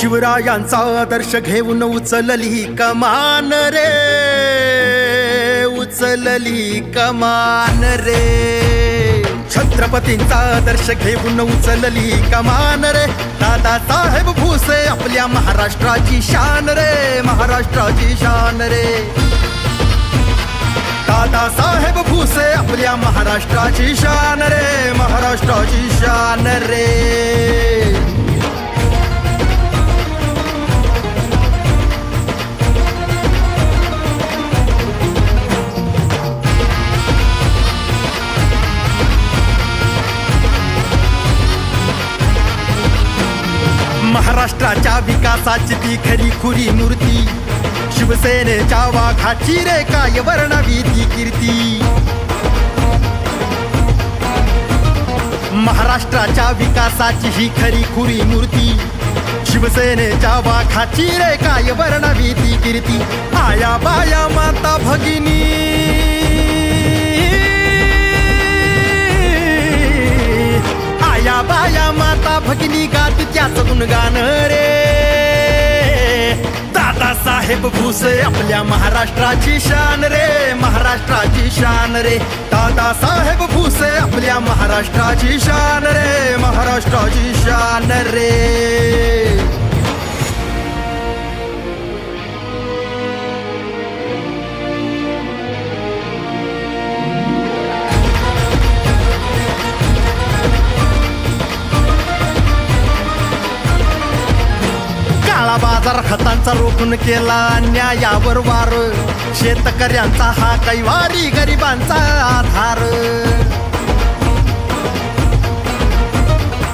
शिवरायांचा आदर्श घेऊन उचलली कमान रे, उचलली कमान रे. छत्रपतींचा आदर्श घेऊन उचलली कमान रे. दादासाहेब भुसे आपल्या महाराष्ट्राची शान रे, महाराष्ट्राची शान रे. दादासाहेब भुसे आपल्या महाराष्ट्राची शान रे, महाराष्ट्राची शान रे. महाराष्ट्राच्या विकासाची ती खरी खुरी मूर्ती, शिवसेनेच्या वाघाची रे काय वर्णवी ती कीर्ती. महाराष्ट्राच्या विकासाची ही खरी खुरी मूर्ती, शिवसेनेच्या वाघाची रे काय वर्णवी ती कीर्ती. आया बाया माता भगिनी, आया बाया माता भगिनी गात त्याच गुणगान रे. दादासाहेब भुसे आपल्या महाराष्ट्राची शान रे, महाराष्ट्राची शान रे. दादासाहेब भुसे आपल्या महाराष्ट्राची शान रे, महाराष्ट्राची शान रे. काळा बाजार खतांचा रोखून केला अन्यायावर वार, शेतकऱ्यांचा हा कैवारी गरिबांचा आधार.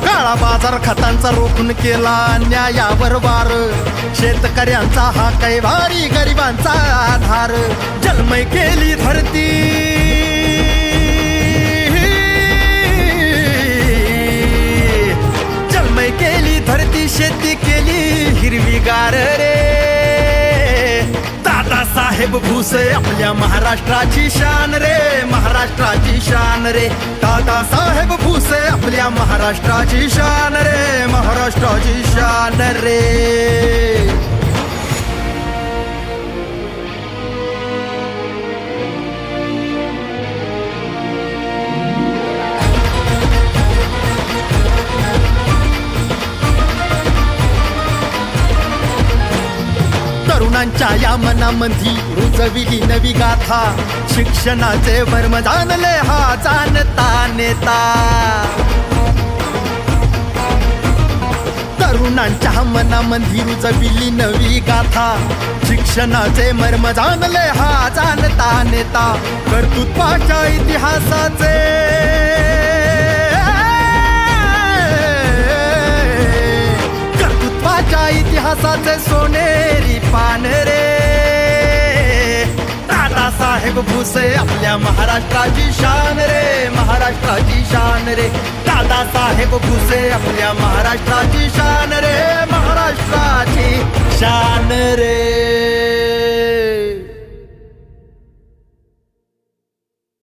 काळा बाजार खतांचा रोखून केला अन्यायावर वार, शेतकऱ्यांचा हा कैवारी गरिबांचा आधार. जलमय केली धरती, जलमय केली धरती, शेती केली हिरवीगार रे. दादासाहेब भुसे आपल्या महाराष्ट्राची शान रे, महाराष्ट्राची शान रे. दादासाहेब भुसे आपल्या महाराष्ट्राची शान रे, महाराष्ट्राची शान रे. तरुणांच्या या मनामध्ये रुजविली नवी गाथा, शिक्षणाचे मर्म जाणले हा जाणता नेता. तरुणांच्या मनामध्ये रुजविली नवी गाथा, शिक्षणाचे मर्म जाणले हा जाणता नेता. कर्तृत्वाच्या इतिहासाचे, कर्तृत्वाच्या इतिहासाचे सोनेरी पान रे. दादासाहेब भुसे आपल्या महाराष्ट्राची शान रे, महाराष्ट्राची शान रे. दादासाहेब भुसे आपल्या महाराष्ट्राची शान रे, महाराष्ट्राची शान रे.